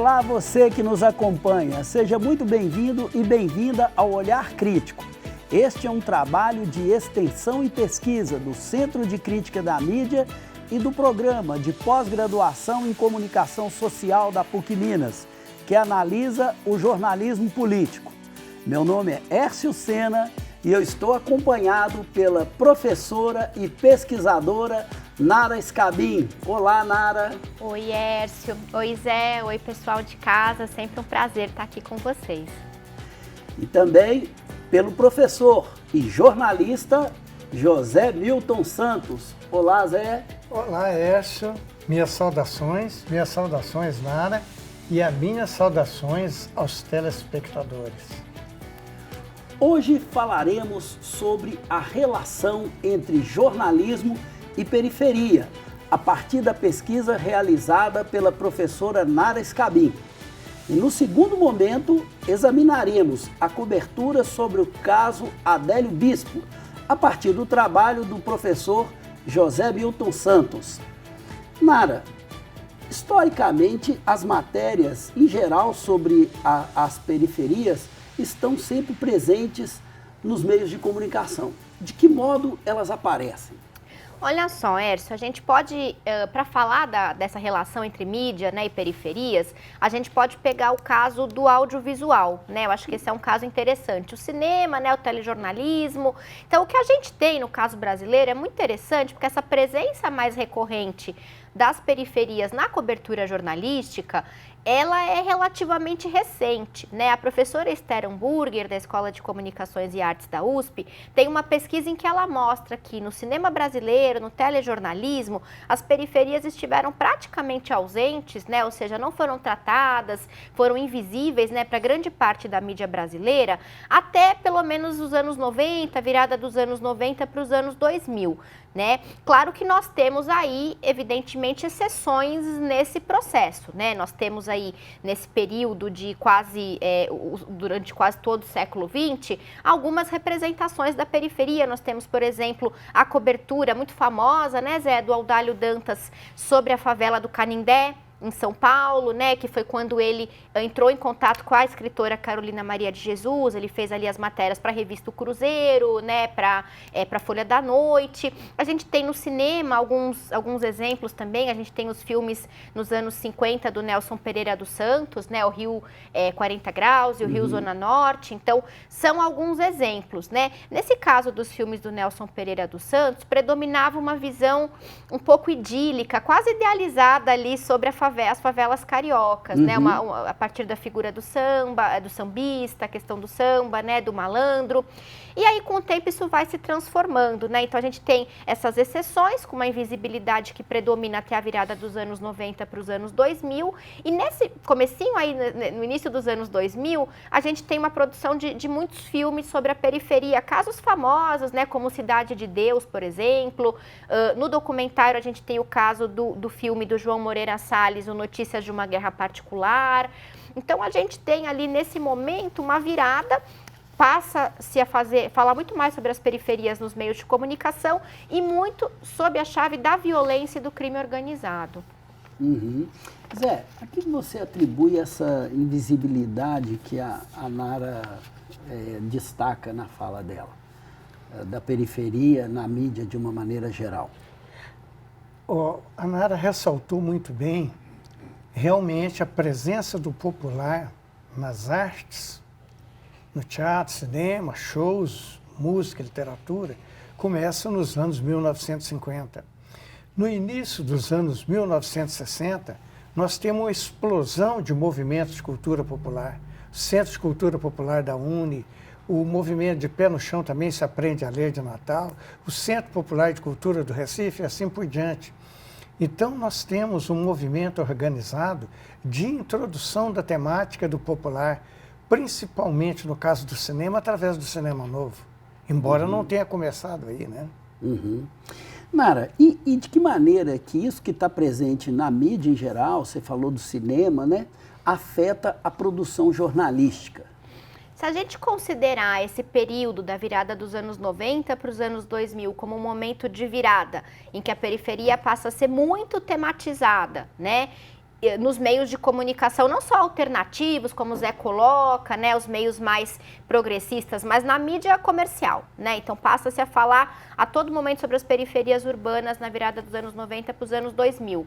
Olá, você que nos acompanha. Seja muito bem-vindo e bem-vinda ao Olhar Crítico. Este é um trabalho de extensão e pesquisa do Centro de Crítica da Mídia e do Programa de Pós-Graduação em Comunicação Social da PUC Minas, que analisa o jornalismo político. Meu nome é Hércio Sena e eu estou acompanhado pela professora e pesquisadora Nara Scabin. Olá, Nara. Oi, Hércio. Oi, Zé. Oi, pessoal de casa. Sempre um prazer estar aqui com vocês. E também pelo professor e jornalista José Milton Santos. Olá, Zé. Olá, Hércio. Minhas saudações, Nara, e as minhas saudações aos telespectadores. Hoje falaremos sobre a relação entre jornalismo e periferia, a partir da pesquisa realizada pela professora Nara Scabin. E no segundo momento, examinaremos a cobertura sobre o caso Adélio Bispo, a partir do trabalho do professor José Milton Santos. Nara, historicamente, as matérias, em geral, sobre as periferias estão sempre presentes nos meios de comunicação. De que modo elas aparecem? Olha só, Hércio, a gente pode, para falar dessa relação entre mídia, né, e periferias, a gente pode pegar o caso do audiovisual, né? Eu acho que esse é um caso interessante. O cinema, né, o telejornalismo. Então, o que a gente tem no caso brasileiro é muito interessante, porque essa presença mais recorrente das periferias na cobertura jornalística, ela é relativamente recente, né? A professora Esther Hamburger, da Escola de Comunicações e Artes da USP, tem uma pesquisa em que ela mostra que no cinema brasileiro, no telejornalismo, as periferias estiveram praticamente ausentes, né? Ou seja, não foram tratadas, foram invisíveis, né, para grande parte da mídia brasileira, até pelo menos os anos 90, virada dos anos 90 para os anos 2000. Né? Claro que nós temos aí, evidentemente, exceções nesse processo, né? Nós temos aí, nesse período de durante quase todo o século XX, algumas representações da periferia. Nós temos, por exemplo, a cobertura muito famosa, né, Zé, do Audálio Dantas sobre a favela do Canindé, em São Paulo, né, que foi quando ele entrou em contato com a escritora Carolina Maria de Jesus. Ele fez ali as matérias para a revista O Cruzeiro, né, para a Folha da Noite. A gente tem no cinema alguns exemplos também. A gente tem os filmes nos anos 50 do Nelson Pereira dos Santos, né, o Rio 40 Graus e o Rio Zona Norte. Então, são alguns exemplos, né. Nesse caso dos filmes do Nelson Pereira dos Santos, predominava uma visão um pouco idílica, quase idealizada ali sobre as favelas cariocas, né? A partir da figura do samba, do sambista, a questão do samba, né? Do malandro. E aí, com o tempo, isso vai se transformando, né? Então, a gente tem essas exceções, com uma invisibilidade que predomina até a virada dos anos 90 para os anos 2000. E nesse comecinho aí, no início dos anos 2000, a gente tem uma produção de muitos filmes sobre a periferia, casos famosos, né? Como Cidade de Deus, por exemplo. No documentário, a gente tem o caso do filme do João Moreira Salles, o Notícias de uma Guerra Particular. Então, a gente tem ali, nesse momento, uma virada, passa-se a falar muito mais sobre as periferias nos meios de comunicação e muito sob a chave da violência e do crime organizado. Zé, a que você atribui essa invisibilidade que a Nara destaca na fala dela, da periferia na mídia de uma maneira geral? A Nara ressaltou muito bem, realmente, a presença do popular nas artes, no teatro, cinema, shows, música, literatura, começa nos anos 1950. No início dos anos 1960, nós temos uma explosão de movimentos de cultura popular. O Centro de Cultura Popular da UNE, o movimento de Pé no Chão também se aprende a ler de Natal, o Centro Popular de Cultura do Recife e assim por diante. Então, nós temos um movimento organizado de introdução da temática do popular, principalmente no caso do cinema, através do cinema novo, embora não tenha começado aí, né? Nara, e de que maneira que isso que está presente na mídia em geral, você falou do cinema, né, afeta a produção jornalística? Se a gente considerar esse período da virada dos anos 90 para os anos 2000 como um momento de virada, em que a periferia passa a ser muito tematizada, né? nos meios de comunicação, não só alternativos, como o Zé coloca, né, os meios mais progressistas, mas na mídia comercial, né? Então passa-se a falar a todo momento sobre as periferias urbanas na virada dos anos 90 para os anos 2000.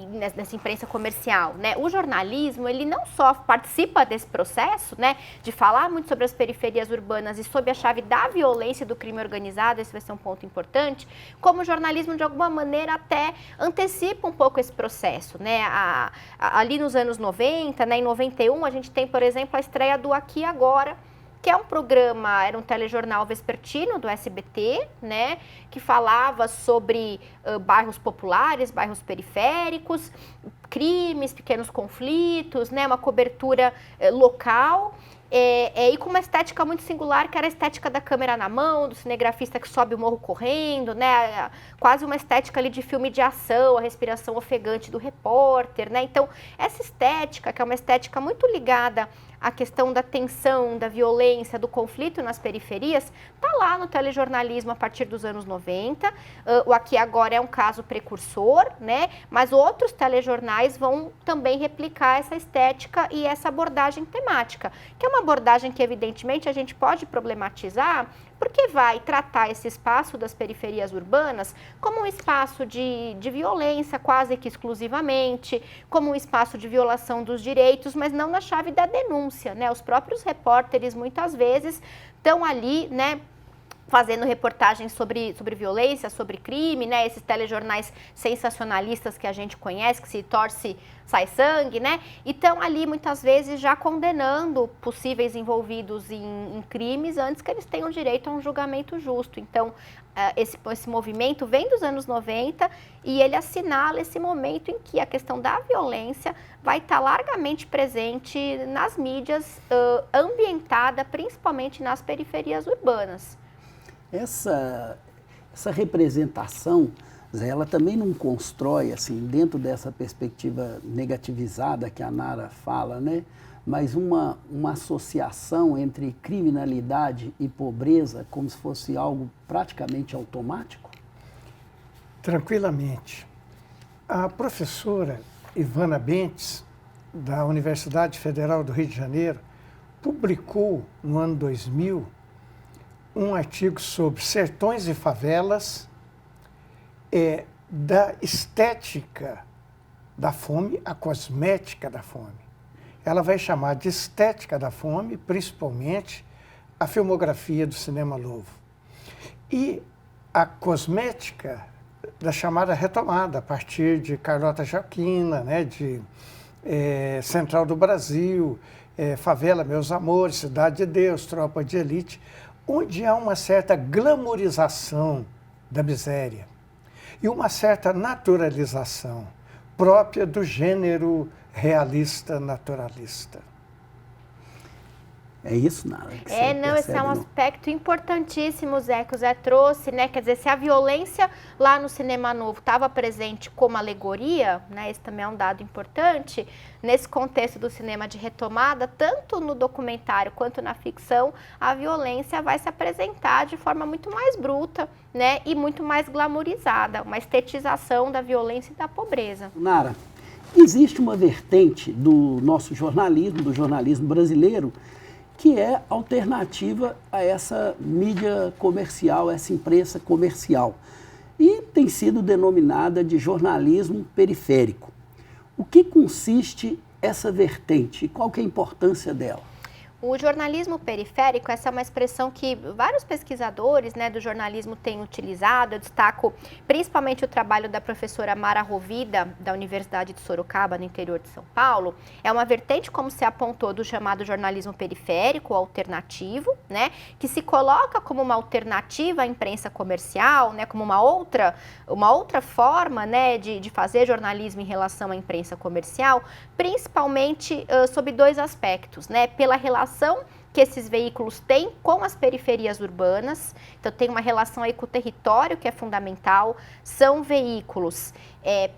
Nessa imprensa comercial, né? O jornalismo, ele não só participa desse processo, né, de falar muito sobre as periferias urbanas e sob a chave da violência e do crime organizado, esse vai ser um ponto importante, como o jornalismo, de alguma maneira, até antecipa um pouco esse processo, né? Ali nos anos 90, né, em 91, a gente tem, por exemplo, a estreia do Aqui e Agora, que é um programa, era um telejornal vespertino do SBT, né, que falava sobre bairros populares, bairros periféricos, crimes, pequenos conflitos, né, uma cobertura local, e com uma estética muito singular, que era a estética da câmera na mão, do cinegrafista que sobe o morro correndo, né, quase uma estética ali de filme de ação, a respiração ofegante do repórter, né. Então, essa estética, que é uma estética muito ligada a questão da tensão, da violência, do conflito nas periferias, está lá no telejornalismo a partir dos anos 90. O Aqui Agora é um caso precursor, né? Mas outros telejornais vão também replicar essa estética e essa abordagem temática, que é uma abordagem que, evidentemente, a gente pode problematizar, porque vai tratar esse espaço das periferias urbanas como um espaço de violência quase que exclusivamente, como um espaço de violação dos direitos, mas não na chave da denúncia, né? Os próprios repórteres, muitas vezes, estão ali, né, fazendo reportagens sobre violência, sobre crime, né? Esses telejornais sensacionalistas que a gente conhece, que se torce, sai sangue, né? E estão ali, muitas vezes, já condenando possíveis envolvidos em crimes antes que eles tenham direito a um julgamento justo. Então, esse movimento vem dos anos 90 e ele assinala esse momento em que a questão da violência vai estar largamente presente nas mídias, ambientada principalmente nas periferias urbanas. Essa representação, Zé, ela também não constrói, assim, dentro dessa perspectiva negativizada que a Nara fala, né? Mas uma associação entre criminalidade e pobreza como se fosse algo praticamente automático? Tranquilamente. A professora Ivana Bentes, da Universidade Federal do Rio de Janeiro, publicou no ano 2000 um artigo sobre sertões e favelas, da estética da fome, a cosmética da fome. Ela vai chamar de estética da fome, principalmente, a filmografia do cinema novo. E a cosmética da chamada retomada, a partir de Carlota Joaquina, né, de Central do Brasil, Favela Meus Amores, Cidade de Deus, Tropa de Elite, onde há uma certa glamorização da miséria e uma certa naturalização própria do gênero realista, naturalista. É isso, Nara? Esse é um aspecto importantíssimo, Zé, que o Zé trouxe, né? Quer dizer, se a violência lá no cinema novo estava presente como alegoria, né? Esse também é um dado importante, nesse contexto do cinema de retomada, tanto no documentário quanto na ficção, a violência vai se apresentar de forma muito mais bruta, né? E muito mais glamourizada, uma estetização da violência e da pobreza. Nara, existe uma vertente do nosso jornalismo, do jornalismo brasileiro, que é alternativa a essa mídia comercial, essa imprensa comercial. E tem sido denominada de jornalismo periférico. O que consiste essa vertente e qual que é a importância dela? O jornalismo periférico, essa é uma expressão que vários pesquisadores, né, do jornalismo têm utilizado. Eu destaco principalmente o trabalho da professora Mara Rovida, da Universidade de Sorocaba, no interior de São Paulo. É uma vertente, como se apontou, do chamado jornalismo periférico, alternativo, né, que se coloca como uma alternativa à imprensa comercial, né, como uma outra forma, né, de fazer jornalismo em relação à imprensa comercial, principalmente sob dois aspectos, né, pela relação que esses veículos têm com as periferias urbanas. Então tem uma relação aí com o território que é fundamental, são veículos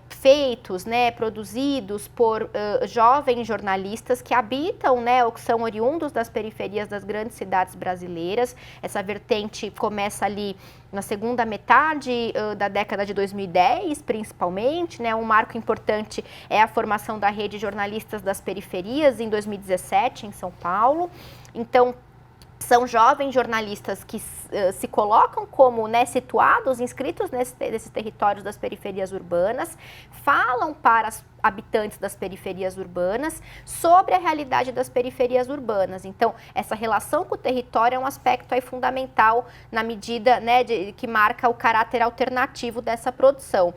feitos, né, produzidos por jovens jornalistas que habitam, né, ou que são oriundos das periferias das grandes cidades brasileiras. Essa vertente começa ali na segunda metade da década de 2010, principalmente, né, um marco importante é a formação da rede de jornalistas das periferias em 2017 em São Paulo. Então, são jovens jornalistas que se colocam como, né, situados, inscritos nesses territórios das periferias urbanas, falam para os habitantes das periferias urbanas sobre a realidade das periferias urbanas. Então, essa relação com o território é um aspecto aí fundamental na medida, né, que marca o caráter alternativo dessa produção.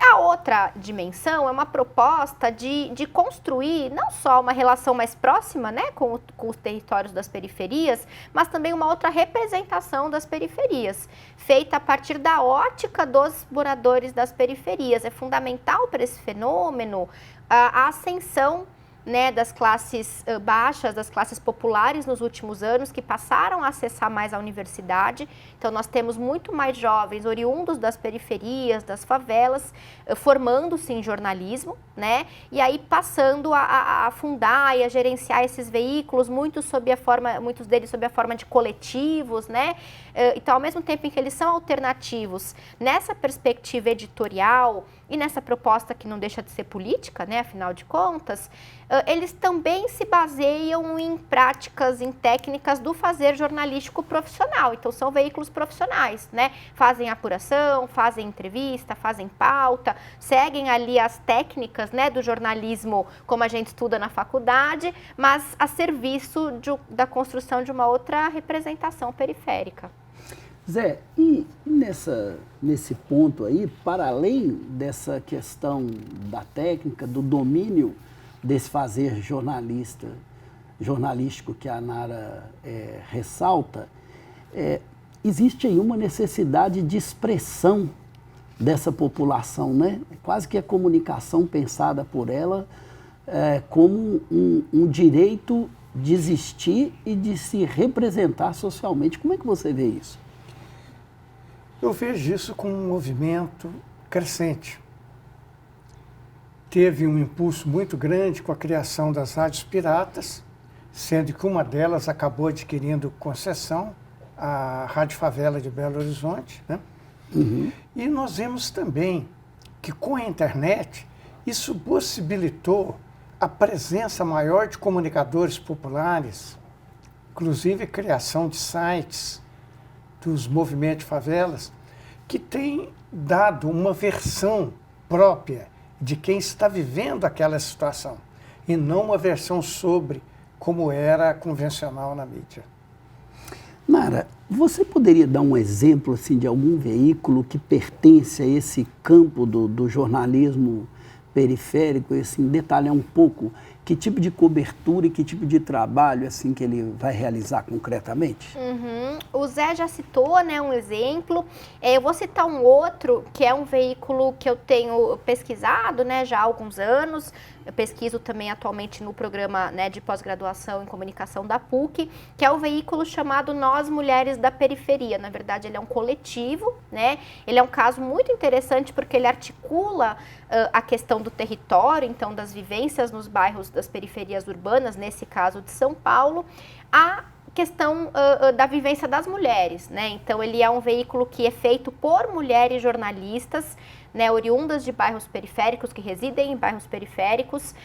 A outra dimensão é uma proposta de construir não só uma relação mais próxima, né, com os territórios das periferias, mas também uma outra representação das periferias, feita a partir da ótica dos moradores das periferias. É fundamental para esse fenômeno a ascensão, né, das classes baixas, das classes populares nos últimos anos, que passaram a acessar mais a universidade. Então, nós temos muito mais jovens oriundos das periferias, das favelas, formando-se em jornalismo, né, e aí passando a fundar e a gerenciar esses veículos, muitos deles sob a forma de coletivos, né. Então, ao mesmo tempo em que eles são alternativos nessa perspectiva editorial e nessa proposta que não deixa de ser política, né, afinal de contas, eles também se baseiam em práticas, em técnicas do fazer jornalístico profissional. Então, são veículos profissionais, né? Fazem apuração, fazem entrevista, fazem pauta, seguem ali as técnicas, né, do jornalismo como a gente estuda na faculdade, mas a serviço da construção de uma outra representação periférica. Zé, e nesse ponto aí, para além dessa questão da técnica, do domínio desse fazer jornalístico que a Nara ressalta, existe aí uma necessidade de expressão dessa população, né? Quase que a comunicação pensada por ela como um direito de existir e de se representar socialmente. Como é que você vê isso? Eu vejo isso como um movimento crescente. Teve um impulso muito grande com a criação das rádios piratas, sendo que uma delas acabou adquirindo concessão, a Rádio Favela de Belo Horizonte, né? Uhum. E nós vemos também que com a internet isso possibilitou a presença maior de comunicadores populares, inclusive a criação de sites dos movimentos de favelas, que tem dado uma versão própria de quem está vivendo aquela situação, e não uma versão sobre como era convencional na mídia. Nara, você poderia dar um exemplo assim, de algum veículo que pertence a esse campo do jornalismo periférico, e assim, detalhar um pouco que tipo de cobertura e que tipo de trabalho assim, que ele vai realizar concretamente? Uhum. O Zé já citou, né, um exemplo. Eu vou citar um outro, que é um veículo que eu tenho pesquisado, né, já há alguns anos. Eu pesquiso também atualmente no programa, né, de pós-graduação em comunicação da PUC, que é o veículo chamado Nós Mulheres da Periferia. Na verdade, ele é um coletivo, né? Ele é um caso muito interessante porque ele articula a questão do território, então das vivências nos bairros das periferias urbanas, nesse caso de São Paulo, a questão da vivência das mulheres, né? Então, ele é um veículo que é feito por mulheres jornalistas, né, oriundas de bairros periféricos, que residem em bairros periféricos,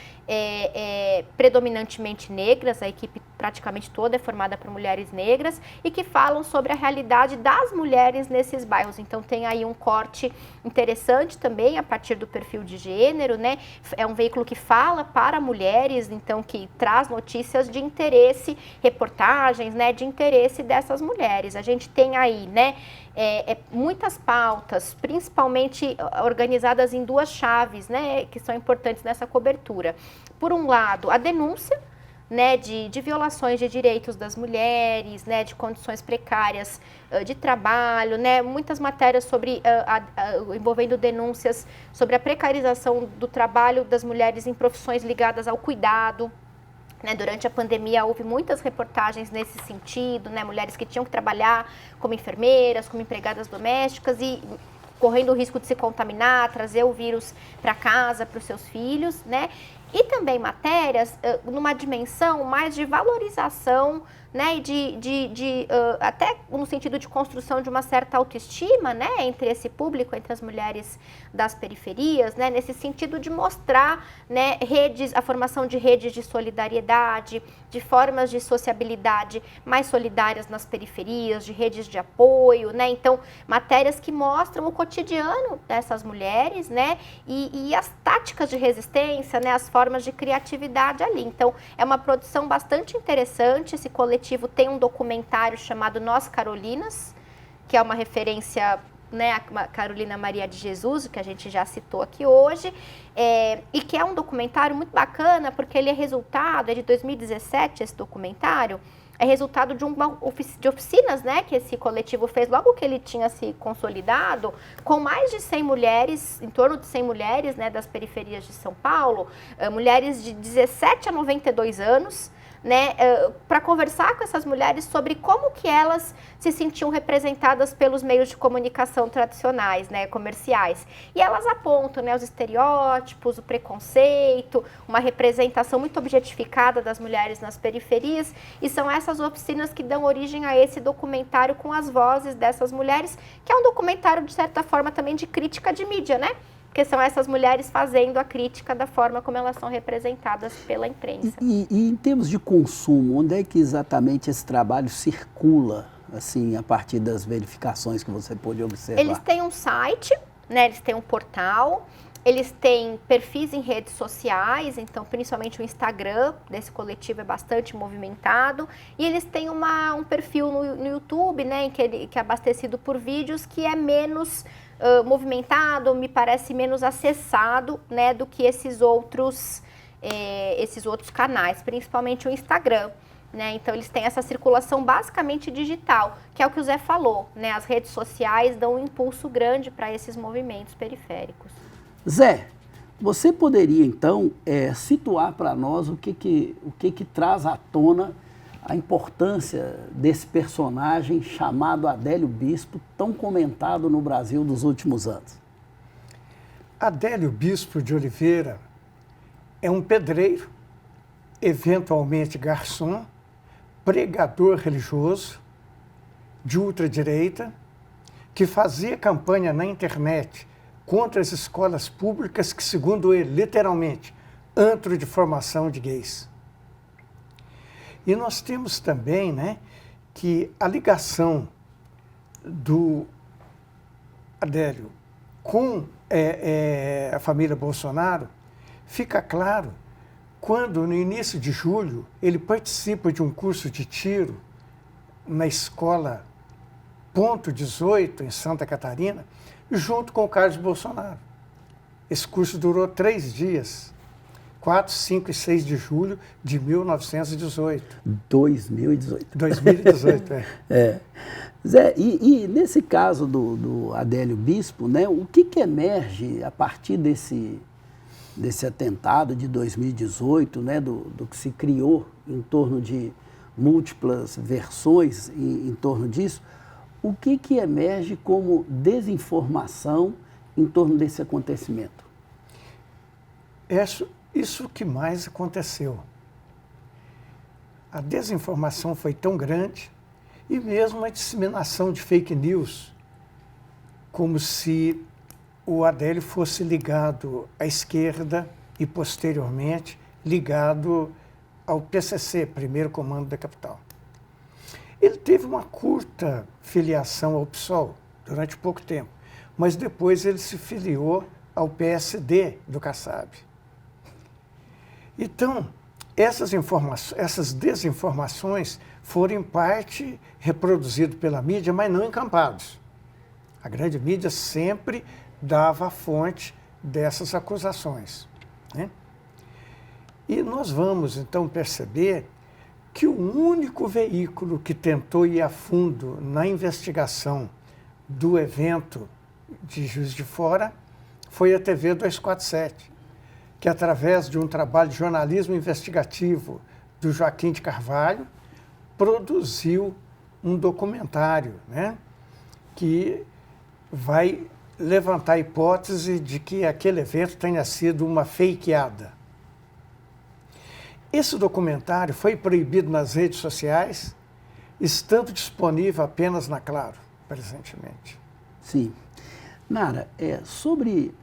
predominantemente negras, a equipe praticamente toda é formada por mulheres negras, e que falam sobre a realidade das mulheres nesses bairros. Então, tem aí um corte interessante também, a partir do perfil de gênero, né? É um veículo que fala para mulheres, então, que traz notícias de interesse, reportagens, né, de interesse dessas mulheres. A gente tem aí, né, muitas pautas, principalmente organizadas em duas chaves, né, que são importantes nessa cobertura. Por um lado, a denúncia, né, de violações de direitos das mulheres, né, de condições precárias de trabalho, né, muitas matérias sobre, envolvendo denúncias sobre a precarização do trabalho das mulheres em profissões ligadas ao cuidado. Durante a pandemia houve muitas reportagens nesse sentido, né, mulheres que tinham que trabalhar como enfermeiras, como empregadas domésticas e correndo o risco de se contaminar, trazer o vírus para casa, para os seus filhos, né? E também matérias numa dimensão mais de valorização, né, e até no sentido de construção de uma certa autoestima, né, entre esse público, entre as mulheres das periferias, né, nesse sentido de mostrar, né, a formação de redes de solidariedade, de formas de sociabilidade mais solidárias nas periferias, de redes de apoio, né, então matérias que mostram o cotidiano dessas mulheres, né, e as táticas de resistência, né, as formas de criatividade ali. Então, é uma produção bastante interessante. Esse coletivo tem um documentário chamado Nós Carolinas, que é uma referência, né, a Carolina Maria de Jesus, que a gente já citou aqui hoje, e que é um documentário muito bacana, porque ele é de 2017, esse documentário, é resultado de oficinas, né, que esse coletivo fez logo que ele tinha se consolidado, com mais de 100 mulheres, em torno de 100 mulheres, né, das periferias de São Paulo, mulheres de 17 a 92 anos, né, para conversar com essas mulheres sobre como que elas se sentiam representadas pelos meios de comunicação tradicionais, né, comerciais. E elas apontam, né, os estereótipos, o preconceito, uma representação muito objetificada das mulheres nas periferias, e são essas oficinas que dão origem a esse documentário com as vozes dessas mulheres, que é um documentário, de certa forma, também de crítica de mídia, né? Porque são essas mulheres fazendo a crítica da forma como elas são representadas pela imprensa. E em termos de consumo, onde é que exatamente esse trabalho circula, assim, a partir das verificações que você pôde observar? Eles têm um site, né, eles têm um portal, eles têm perfis em redes sociais, então principalmente o Instagram desse coletivo é bastante movimentado, e eles têm um perfil no YouTube, né, que é abastecido por vídeos, que é menos movimentado, me parece menos acessado, né, do que esses outros canais, principalmente o Instagram, né? Então eles têm essa circulação basicamente digital, que é o que o Zé falou, né? As redes sociais dão um impulso grande para esses movimentos periféricos. Zé, você poderia então situar para nós o que traz à tona a importância desse personagem chamado Adélio Bispo, tão comentado no Brasil dos últimos anos? Adélio Bispo de Oliveira é um pedreiro, eventualmente garçom, pregador religioso, de ultradireita, que fazia campanha na internet contra as escolas públicas que, segundo ele, literalmente, antro de formação de gays. E nós temos também, né, que a ligação do Adélio com a família Bolsonaro fica claro quando, no início de julho, ele participa de um curso de tiro na escola Ponto 18, em Santa Catarina, junto com o Carlos Bolsonaro. Esse curso durou 3 dias. 4, 5 e 6 de julho de 1918. 2018. 2018, Zé, e nesse caso do Adélio Bispo, né, o que emerge a partir desse atentado de 2018, né, do que se criou em torno de múltiplas versões em torno disso, o que emerge como desinformação em torno desse acontecimento? Isso que mais aconteceu. A desinformação foi tão grande e mesmo a disseminação de fake news, como se o Adélio fosse ligado à esquerda e, posteriormente, ligado ao PCC, Primeiro Comando da Capital. Ele teve uma curta filiação ao PSOL, durante pouco tempo, mas depois ele se filiou ao PSD do Kassab. Então, essas desinformações foram, em parte, reproduzidas pela mídia, mas não encampados. A grande mídia sempre dava a fonte dessas acusações, né? E nós vamos, então, perceber que o único veículo que tentou ir a fundo na investigação do evento de Juiz de Fora foi a TV 247, que, através de um trabalho de jornalismo investigativo do Joaquim de Carvalho, produziu um documentário, né, que vai levantar a hipótese de que aquele evento tenha sido uma fakeada. Esse documentário foi proibido nas redes sociais, estando disponível apenas na Claro, presentemente. Sim. Nara, sobre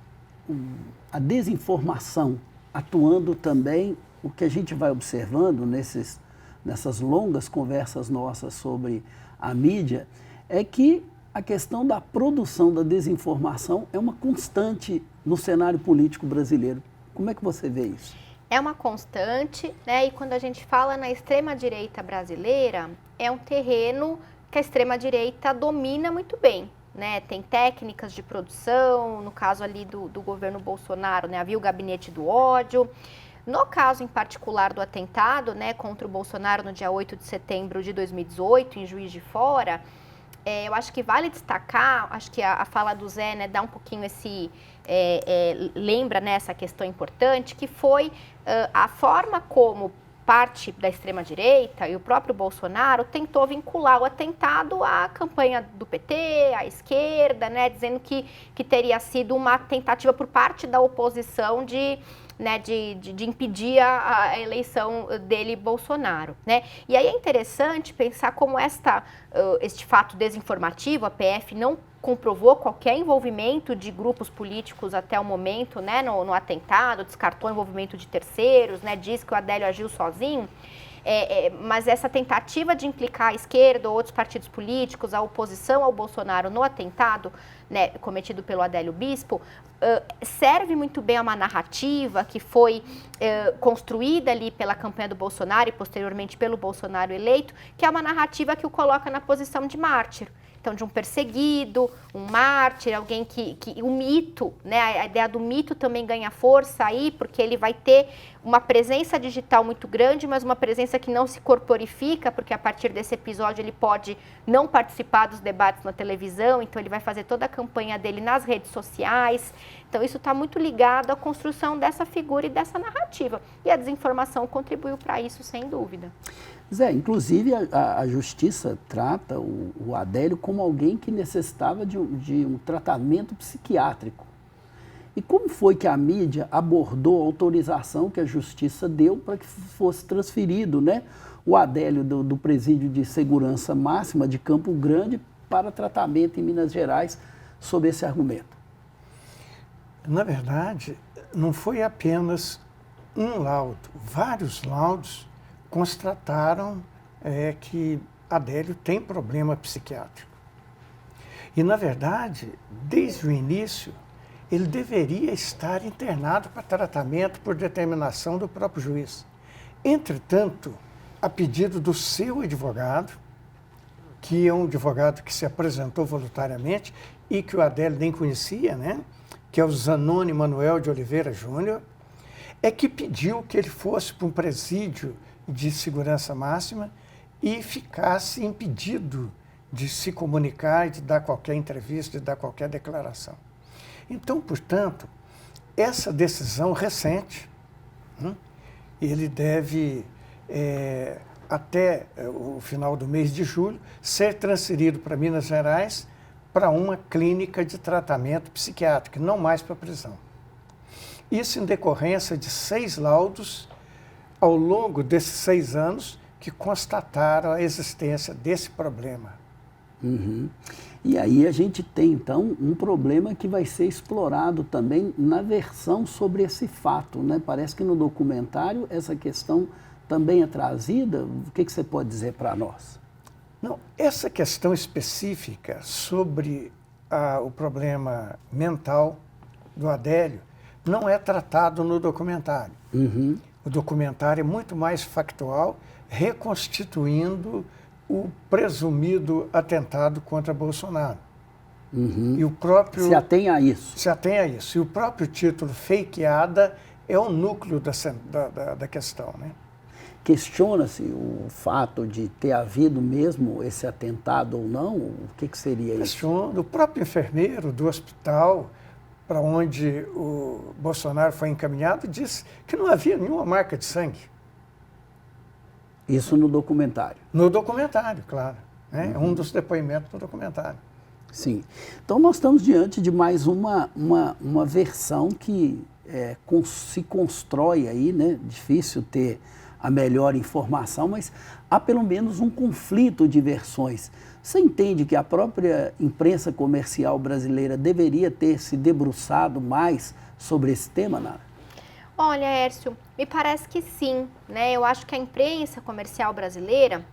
a desinformação atuando também, o que a gente vai observando nessas longas conversas nossas sobre a mídia, é que a questão da produção da desinformação é uma constante no cenário político brasileiro. Como é que você vê isso? É uma constante, né? E quando a gente fala na extrema-direita brasileira, é um terreno que a extrema-direita domina muito bem, né? Tem técnicas de produção, no caso ali do governo Bolsonaro, né? Havia o gabinete do ódio. No caso em particular do atentado, né, contra o Bolsonaro no dia 8 de setembro de 2018, em Juiz de Fora, eu acho que vale destacar, acho que a fala do Zé, né, dá um pouquinho lembra, né, essa questão importante, que foi a forma como parte da extrema-direita e o próprio Bolsonaro tentou vincular o atentado à campanha do PT, à esquerda, né, dizendo que teria sido uma tentativa por parte da oposição de impedir a eleição dele, Bolsonaro, né? E aí é interessante pensar como este fato desinformativo, a PF não comprovou qualquer envolvimento de grupos políticos até o momento, né, no atentado, descartou o envolvimento de terceiros, né, diz que o Adélio agiu sozinho, mas essa tentativa de implicar a esquerda ou outros partidos políticos, a oposição ao Bolsonaro no atentado, né, cometido pelo Adélio Bispo, serve muito bem a uma narrativa que foi construída ali pela campanha do Bolsonaro e posteriormente pelo Bolsonaro eleito, que é uma narrativa que o coloca na posição de mártir. Então, de um perseguido, um mártir, alguém o mito, né? A ideia do mito também ganha força aí, porque ele vai ter uma presença digital muito grande, mas uma presença que não se corporifica, porque a partir desse episódio ele pode não participar dos debates na televisão, então ele vai fazer toda a campanha dele nas redes sociais. Então, isso está muito ligado à construção dessa figura e dessa narrativa. E a desinformação contribuiu para isso, sem dúvida. Zé, inclusive a justiça trata o Adélio como alguém que necessitava de um tratamento psiquiátrico. E como foi que a mídia abordou a autorização que a justiça deu para que fosse transferido, né, o Adélio do Presídio de Segurança Máxima de Campo Grande para tratamento em Minas Gerais sob esse argumento? Na verdade, não foi apenas um laudo, vários laudos constataram que Adélio tem problema psiquiátrico. E, na verdade, desde o início, ele deveria estar internado para tratamento por determinação do próprio juiz. Entretanto, a pedido do seu advogado, que é um advogado que se apresentou voluntariamente e que o Adélio nem conhecia, né? Que é o Zanoni Manuel de Oliveira Júnior, é que pediu que ele fosse para um presídio de segurança máxima e ficasse impedido de se comunicar, de dar qualquer entrevista, de dar qualquer declaração. Então, portanto, essa decisão recente, ele deve, até o final do mês de julho, ser transferido para Minas Gerais para uma clínica de tratamento psiquiátrico, não mais para prisão. Isso em decorrência de 6 laudos ao longo desses 6 anos que constataram a existência desse problema. Uhum. E aí a gente tem, então, um problema que vai ser explorado também na versão sobre esse fato, né? Parece que no documentário essa questão também é trazida. O que você pode dizer para nós? Não, essa questão específica sobre o problema mental do Adélio não é tratado no documentário. Uhum. O documentário é muito mais factual, reconstituindo o presumido atentado contra Bolsonaro. Uhum. E o próprio... Se atém a isso. Se atém a isso. E o próprio título, Fakeada, é o núcleo da questão, né? Questiona-se o fato de ter havido mesmo esse atentado ou não? O que seria isso? Questiona. O próprio enfermeiro do hospital para onde o Bolsonaro foi encaminhado disse que não havia nenhuma marca de sangue. Isso no documentário? No documentário, claro. Né? É um dos depoimentos do documentário. Sim. Então nós estamos diante de mais uma versão que se constrói aí, né? Difícil ter a melhor informação, mas há pelo menos um conflito de versões. Você entende que a própria imprensa comercial brasileira deveria ter se debruçado mais sobre esse tema, Nara? Olha, Hércio, me parece que sim, né? Eu acho que a imprensa comercial brasileira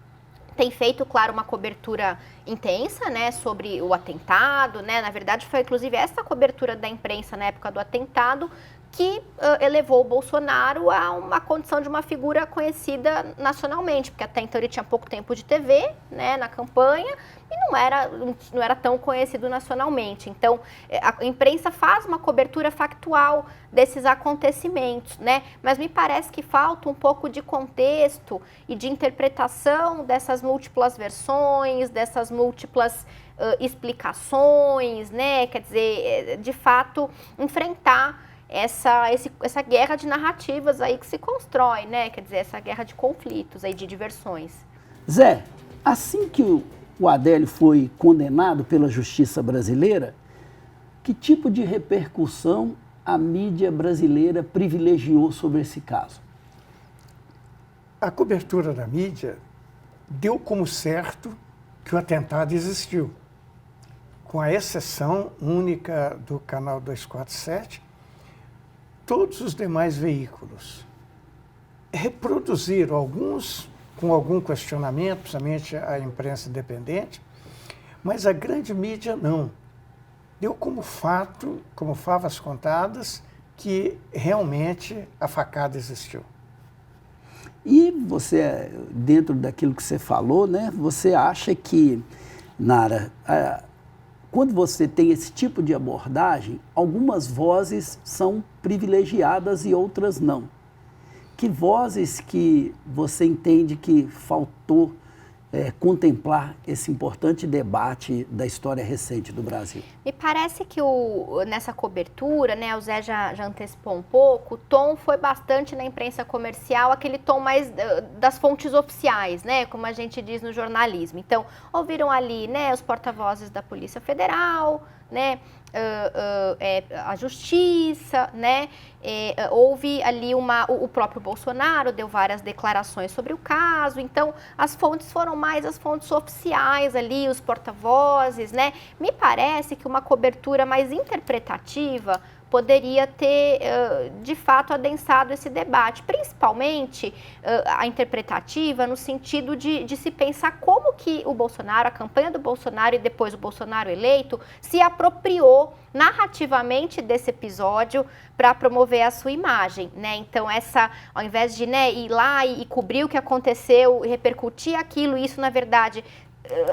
tem feito, claro, uma cobertura intensa, né, sobre o atentado, né? Na verdade, foi inclusive essa cobertura da imprensa na época do atentado que elevou o Bolsonaro a uma condição de uma figura conhecida nacionalmente, porque até então ele tinha pouco tempo de TV, né, na campanha, e não era tão conhecido nacionalmente. Então, a imprensa faz uma cobertura factual desses acontecimentos, né? Mas me parece que falta um pouco de contexto e de interpretação dessas múltiplas versões, dessas múltiplas explicações, né? Quer dizer, de fato, enfrentar essa guerra de narrativas aí que se constrói, né? Quer dizer, essa guerra de conflitos aí, de diversões. Zé, assim que o Adélio foi condenado pela justiça brasileira, que tipo de repercussão a mídia brasileira privilegiou sobre esse caso? A cobertura da mídia deu como certo que o atentado existiu, com a exceção única do canal 247, todos os demais veículos reproduziram, alguns com algum questionamento, principalmente a imprensa independente, mas a grande mídia não. Deu como fato, como favas contadas, que realmente a facada existiu. E você, dentro daquilo que você falou, né, você acha que, Nara, quando você tem esse tipo de abordagem, algumas vozes são privilegiadas e outras não. Que vozes que você entende que faltou contemplar esse importante debate da história recente do Brasil? Me parece que nessa cobertura, né, o Zé já antecipou um pouco, o tom foi bastante na imprensa comercial, aquele tom mais das fontes oficiais, né, como a gente diz no jornalismo. Então, ouviram ali, né, os porta-vozes da Polícia Federal, né, a Justiça, né, houve ali o próprio Bolsonaro deu várias declarações sobre o caso, então as fontes foram mais as fontes oficiais ali, os porta-vozes, né. Me parece que uma cobertura mais interpretativa poderia ter, de fato, adensado esse debate, principalmente a interpretativa no sentido de se pensar como que o Bolsonaro, a campanha do Bolsonaro e depois o Bolsonaro eleito, se apropriou narrativamente desse episódio para promover a sua imagem, né? Então, ao invés de, né, ir lá e cobrir o que aconteceu e repercutir aquilo, isso, na verdade,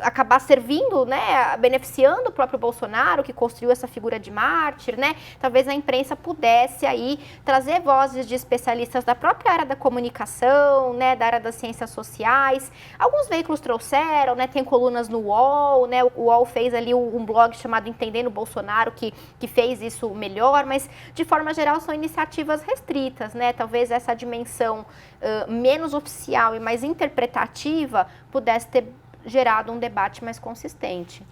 acabar servindo, né, beneficiando o próprio Bolsonaro, que construiu essa figura de mártir, né? Talvez a imprensa pudesse aí trazer vozes de especialistas da própria área da comunicação, né, da área das ciências sociais. Alguns veículos trouxeram, né, tem colunas no UOL, né? O UOL fez ali um blog chamado Entendendo Bolsonaro, que fez isso melhor, mas de forma geral são iniciativas restritas, né? Talvez essa dimensão menos oficial e mais interpretativa pudesse ter gerado um debate mais consistente.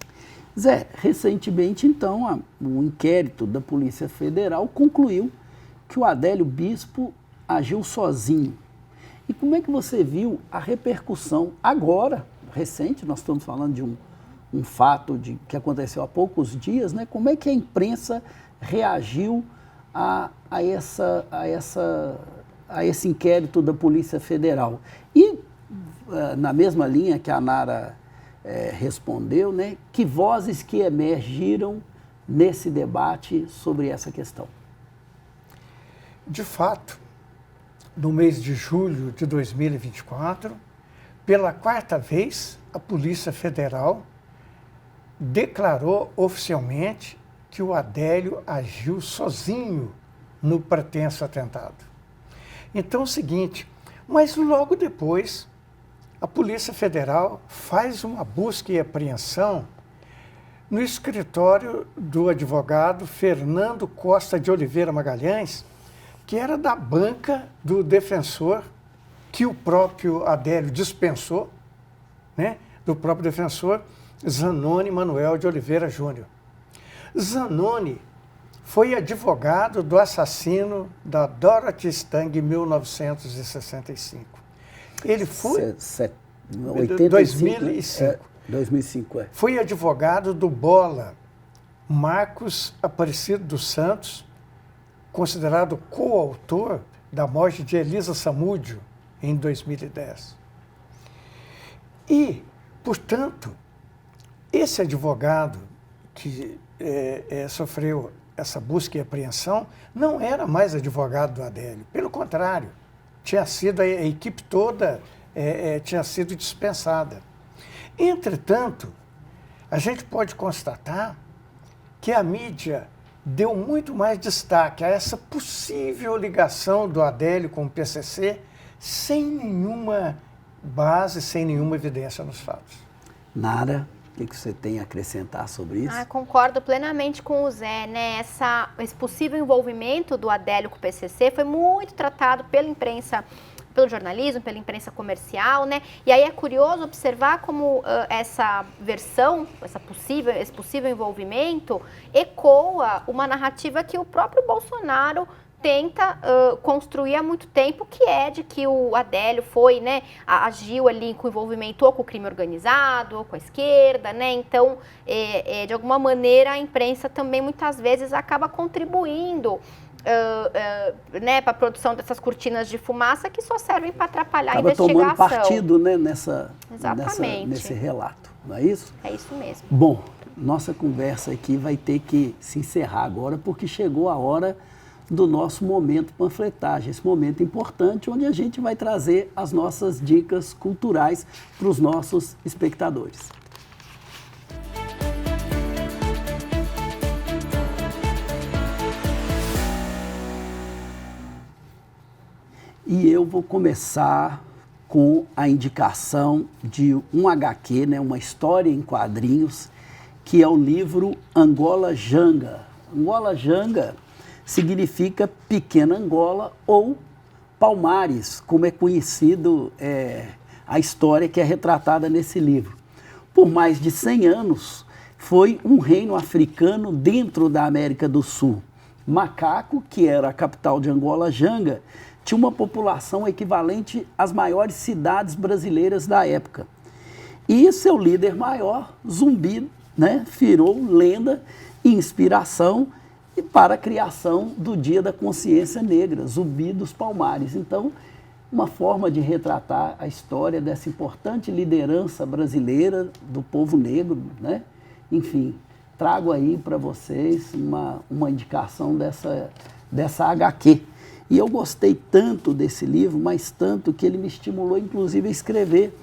Zé, recentemente, então, um inquérito da Polícia Federal concluiu que o Adélio Bispo agiu sozinho. E como é que você viu a repercussão agora, recente, nós estamos falando de um fato que aconteceu há poucos dias, né? Como é que a imprensa reagiu a esse inquérito da Polícia Federal? E na mesma linha que a Nara respondeu, né, que vozes que emergiram nesse debate sobre essa questão? De fato, no mês de julho de 2024, pela quarta vez, a Polícia Federal declarou oficialmente que o Adélio agiu sozinho no pretenso atentado. Então é o seguinte, mas logo depois a Polícia Federal faz uma busca e apreensão no escritório do advogado Fernando Costa de Oliveira Magalhães, que era da banca do defensor, que o próprio Adélio dispensou, né, do próprio defensor, Zanoni Manuel de Oliveira Júnior. Zanoni foi advogado do assassino da Dorothy Stang em 1965. Ele foi... 2005. 2005, é. Foi advogado do Bola, Marcos Aparecido dos Santos, considerado coautor da morte de Elisa Samúdio em 2010. E, portanto, esse advogado que sofreu essa busca e apreensão não era mais advogado do Adélio. Pelo contrário, tinha sido a equipe toda tinha sido dispensada. Entretanto, a gente pode constatar que a mídia deu muito mais destaque a essa possível ligação do Adélio com o PCC sem nenhuma base, sem nenhuma evidência nos fatos. Nara, o que você tem a acrescentar sobre isso? Concordo plenamente com o Zé, né? Esse possível envolvimento do Adélio com o PCC foi muito tratado pela imprensa, pelo jornalismo, pela imprensa comercial, né? E aí é curioso observar como essa versão, esse possível envolvimento ecoa uma narrativa que o próprio Bolsonaro tenta construir há muito tempo, que é de que o Adélio foi, né, agiu ali com envolvimento ou com o crime organizado, ou com a esquerda, né? Então, de alguma maneira, a imprensa também muitas vezes acaba contribuindo né, para a produção dessas cortinas de fumaça que só servem para atrapalhar a investigação. Tomando partido, né, nesse relato, não é isso? É isso mesmo. Bom, nossa conversa aqui vai ter que se encerrar agora, porque chegou a hora do nosso momento panfletagem, esse momento importante onde a gente vai trazer as nossas dicas culturais para os nossos espectadores. E eu vou começar com a indicação de um HQ, né, uma história em quadrinhos, que é o livro Angola Janga. Angola Janga significa Pequena Angola ou Palmares, como é conhecido a história que é retratada nesse livro. Por mais de 100 anos, foi um reino africano dentro da América do Sul. Macaco, que era a capital de Angola Janga, tinha uma população equivalente às maiores cidades brasileiras da época. E seu líder maior, Zumbi, né, virou lenda e inspiração para a criação do Dia da Consciência Negra, Zumbi dos Palmares. Então, uma forma de retratar a história dessa importante liderança brasileira do povo negro, né? Enfim, trago aí para vocês uma indicação dessa HQ. E eu gostei tanto desse livro, mas tanto que ele me estimulou, inclusive, a escrever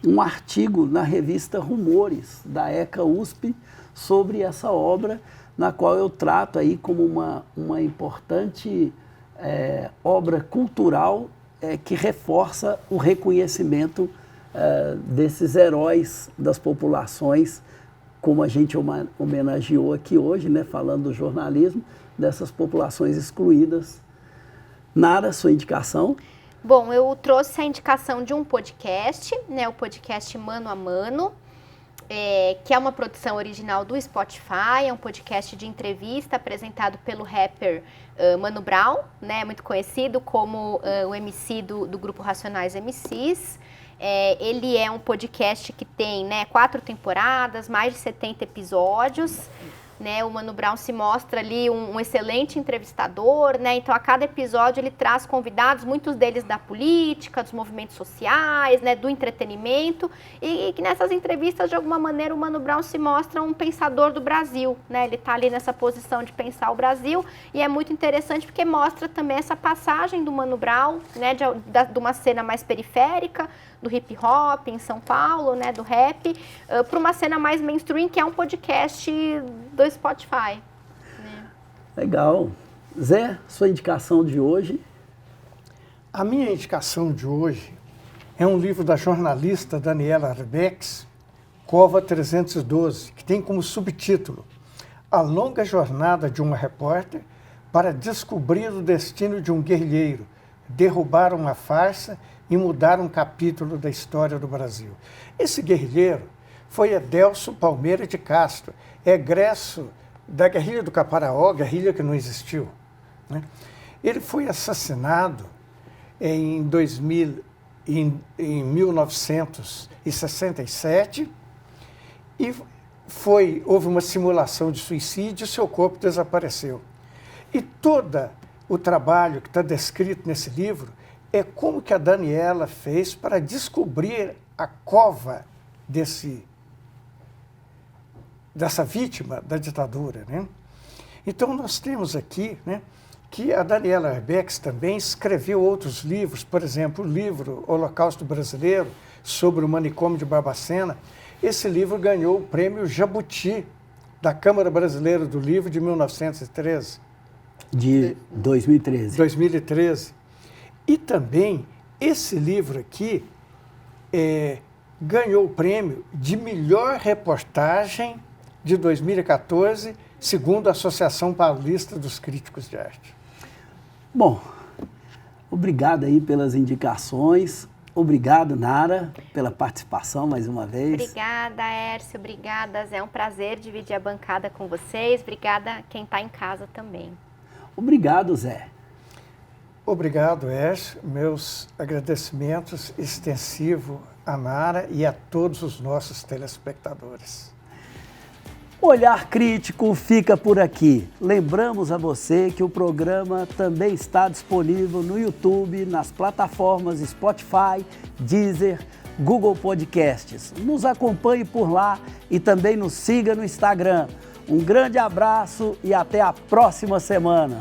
um artigo na revista Rumores, da ECA USP, sobre essa obra, na qual eu trato aí como uma importante obra cultural que reforça o reconhecimento desses heróis das populações, como a gente homenageou aqui hoje, né, falando do jornalismo, dessas populações excluídas. Nara, sua indicação? Bom, eu trouxe a indicação de um podcast, né, o podcast Mano a Mano, que é uma produção original do Spotify, é um podcast de entrevista apresentado pelo rapper Mano Brown, né, muito conhecido como o MC do grupo Racionais MCs. Ele é um podcast que tem, né, 4 temporadas, mais de 70 episódios. Né, o Mano Brown se mostra ali um excelente entrevistador, né? Então a cada episódio ele traz convidados, muitos deles da política, dos movimentos sociais, né, do entretenimento, e que nessas entrevistas, de alguma maneira, o Mano Brown se mostra um pensador do Brasil, né? Ele está ali nessa posição de pensar o Brasil, e é muito interessante porque mostra também essa passagem do Mano Brown, né, de uma cena mais periférica, do hip hop em São Paulo, né, do rap, para uma cena mais mainstream, que é um podcast do Spotify. Né? Legal. Zé, sua indicação de hoje? A minha indicação de hoje é um livro da jornalista Daniela Arbex, Cova 312, que tem como subtítulo A Longa Jornada de uma Repórter para Descobrir o Destino de um Guerrilheiro, Derrubar uma Farsa e Mudar um Capítulo da História do Brasil. Esse guerrilheiro foi Edelso Palmeira de Castro, egresso da guerrilha do Caparaó, guerrilha que não existiu, né? Ele foi assassinado em 1967 e houve uma simulação de suicídio e seu corpo desapareceu. E todo o trabalho que está descrito nesse livro é como que a Daniela fez para descobrir a cova dessa vítima da ditadura, né? Então nós temos aqui, né, que a Daniela Arbex também escreveu outros livros, por exemplo, o livro Holocausto Brasileiro, sobre o manicômio de Barbacena. Esse livro ganhou o prêmio Jabuti da Câmara Brasileira do Livro de 1913. De 2013. 2013. E também esse livro aqui ganhou o prêmio de melhor reportagem de 2014, segundo a Associação Paulista dos Críticos de Arte. Bom, obrigado aí pelas indicações. Obrigado, Nara, pela participação mais uma vez. Obrigada, Hércio. Obrigada, Zé. É um prazer dividir a bancada com vocês. Obrigada a quem está em casa também. Obrigado, Zé. Obrigado, Hércio. Meus agradecimentos extensivos a Nara e a todos os nossos telespectadores. O Olhar Crítico fica por aqui. Lembramos a você que o programa também está disponível no YouTube, nas plataformas Spotify, Deezer, Google Podcasts. Nos acompanhe por lá e também nos siga no Instagram. Um grande abraço e até a próxima semana.